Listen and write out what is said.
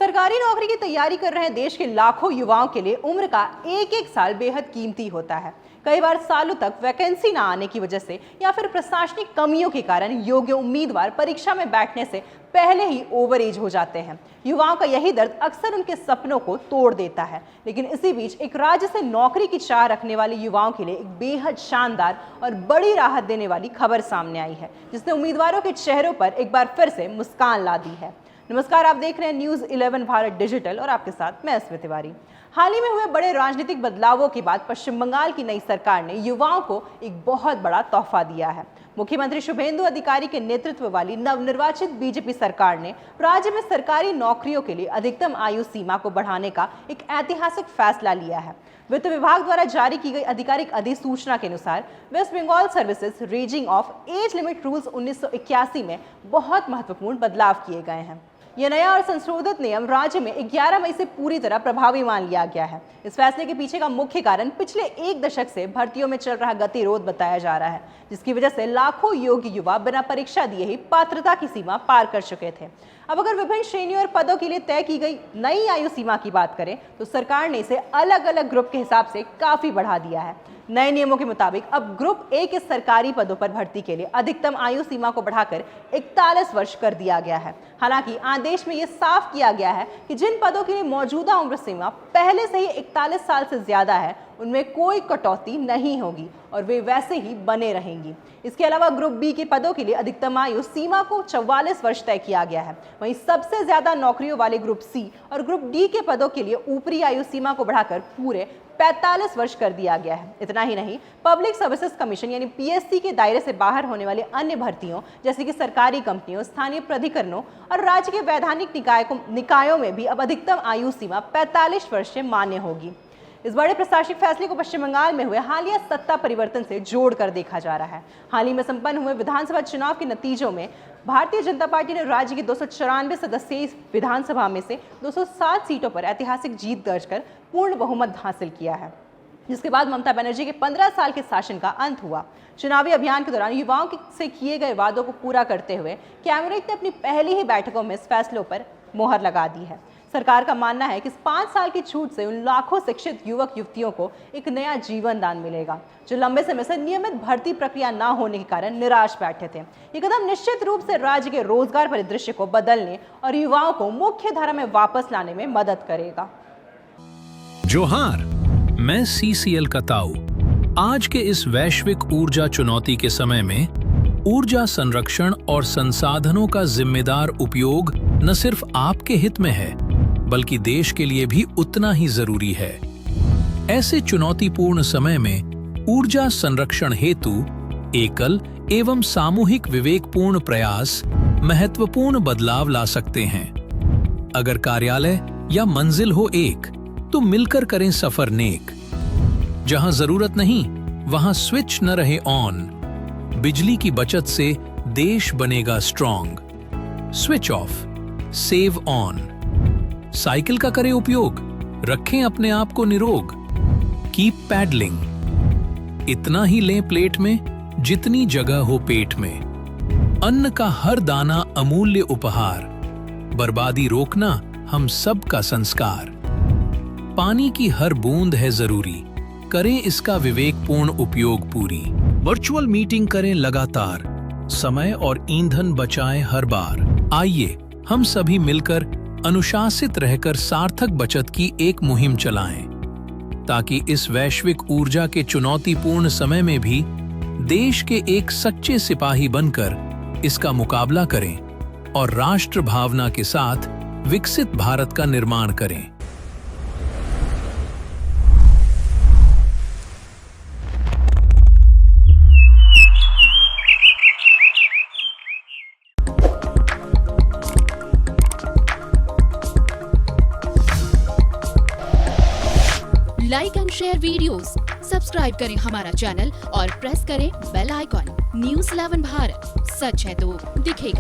सरकारी नौकरी की तैयारी कर रहे देश के लाखों युवाओं के लिए उम्र का एक एक साल बेहद कीमती होता है। कई बार सालों तक वैकेंसी ना आने की वजह से या फिर प्रशासनिक कमियों के कारण योग्य उम्मीदवार परीक्षा में बैठने से पहले ही ओवर एज हो जाते हैं। युवाओं का यही दर्द अक्सर उनके सपनों को तोड़ देता है। लेकिन इसी बीच एक राज्य से नौकरी की चाह रखने वाले युवाओं के लिए एक बेहद शानदार और बड़ी राहत देने वाली खबर सामने आई है, जिसने उम्मीदवारों के चेहरों पर एक बार फिर से मुस्कान ला दी है। नमस्कार, आप देख रहे हैं न्यूज़ 11 भारत डिजिटल और आपके साथ मैं स्मृति तिवारी। हाल ही में हुए बड़े राजनीतिक बदलावों के बाद पश्चिम बंगाल की नई सरकार ने युवाओं को एक बहुत बड़ा तोहफा दिया है। मुख्यमंत्री शुभेंदु अधिकारी के नेतृत्व वाली नवनिर्वाचित बीजेपी सरकार ने राज्य में सरकारी नौकरियों के लिए अधिकतम आयु सीमा को बढ़ाने का एक ऐतिहासिक फैसला लिया है। वित्त विभाग द्वारा जारी की गई आधिकारिक अधिसूचना के अनुसार West Bengal services raising of age limit rules 1981 में बहुत महत्वपूर्ण बदलाव किए गए हैं। यह नया और संशोधित नियम राज्य में 11 मई से पूरी तरह प्रभावी मान लिया गया है। इस फैसले के पीछे का मुख्य कारण पिछले एक दशक से भर्तियों में चल रहा गतिरोध बताया जा रहा है, जिसकी वजह से लाखों योग्य युवा बिना परीक्षा दिए ही पात्रता की सीमा पार कर चुके थे। अब अगर विभिन्न श्रेणियों और पदों के लिए तय की गई नई आयु सीमा की बात करें तो सरकार ने इसे अलग अलग ग्रुप के हिसाब से काफी बढ़ा दिया है। नए नियमों के मुताबिक अब ग्रुप ए के सरकारी पदों पर भर्ती के लिए अधिकतम आयु सीमा को बढ़ाकर 41 वर्ष कर दिया गया है। हालांकि आदेश में यह साफ किया गया है कि जिन पदों के लिए मौजूदा उम्र सीमा पहले से ही 41 साल से ज्यादा है, उनमें कोई कटौती नहीं होगी और वे वैसे ही बने रहेंगी। इसके अलावा ग्रुप बी के पदों के लिए अधिकतम आयु सीमा को 44 वर्ष तय किया गया है। वहीं सबसे ज्यादा नौकरियों वाले ग्रुप सी और ग्रुप डी के पदों के लिए ऊपरी आयु सीमा को बढ़ाकर पूरे 45 वर्ष कर दिया गया है। इतना ही नहीं, पब्लिक सर्विसेज कमीशन यानी पीएससी के दायरे से बाहर होने वाली अन्य भर्तियों जैसे कि सरकारी कंपनियों, स्थानीय प्राधिकरणों और राज्य के वैधानिक निकायों में भी अब अधिकतम आयु सीमा 45 वर्ष से मान्य होगी। इस बड़े प्रशासनिक फैसले को पश्चिम बंगाल में हुए हालिया सत्ता परिवर्तन से जोड़कर देखा जा रहा है। हाल ही में संपन्न हुए विधानसभा चुनाव के नतीजों में भारतीय जनता पार्टी ने राज्य की 294 सदस्यीय विधानसभा में से 207 सीटों पर ऐतिहासिक जीत दर्ज कर पूर्ण बहुमत हासिल किया है, जिसके बाद ममता बनर्जी के 15 साल के शासन का अंत हुआ। चुनावी अभियान के दौरान युवाओं से किए गए वादों को पूरा करते हुए कैबिनेट ने अपनी पहली ही बैठकों में इस फैसलों पर मोहर लगा दी है। सरकार का मानना है कि इस 5 साल की छूट से उन लाखों शिक्षित युवक युवतियों को एक नया जीवन दान मिलेगा, जो लंबे समय से नियमित भर्ती प्रक्रिया न होने के कारण निराश बैठे थे। ये कदम निश्चित रूप से राज्य के रोजगार परिदृश्य को बदलने और युवाओं को मुख्य धारा में वापस लाने में मदद करेगा। जोहार, मैं सीसीएल का ताऊ। आज के इस वैश्विक ऊर्जा चुनौती के समय में ऊर्जा संरक्षण और संसाधनों का जिम्मेदार उपयोग न सिर्फ आपके हित में है, बल्कि देश के लिए भी उतना ही जरूरी है। ऐसे चुनौतीपूर्ण में में ऊर्जा संरक्षण हेतु एकल एवं सामूहिक विवेकपूर्ण प्रयास महत्वपूर्ण बदलाव ला सकते हैं। अगर कार्यालय या मंजिल हो एक, तो मिलकर करें सफर नेक। जहां जरूरत नहीं, वहां स्विच न रहे ऑन। बिजली की बचत से देश बनेगा strong. Switch off, save on. Cycle का करें उपयोग, रखें अपने आप को निरोग। Keep pedalling. इतना ही लें प्लेट में जितनी जगह हो पेट में। अन्न का हर दाना अमूल्य उपहार। बर्बादी रोकना हम सब का संस्कार। पानी की हर बूंद है जरूरी, करें इसका विवेकपूर्ण उपयोग पूरी। वर्चुअल मीटिंग करें लगातार, समय और ईंधन बचाएं हर बार। आइए हम सभी मिलकर अनुशासित रहकर सार्थक बचत की एक मुहिम चलाएं, ताकि इस वैश्विक ऊर्जा के चुनौतीपूर्ण समय में भी देश के एक सच्चे सिपाही बनकर इसका मुकाबला करें और राष्ट्र भावना के साथ विकसित भारत का निर्माण करें। Like and share videos, subscribe करें हमारा चैनल और प्रेस करें बेल आइकॉन। न्यूज़ 11 भारत, सच है तो दिखेगा।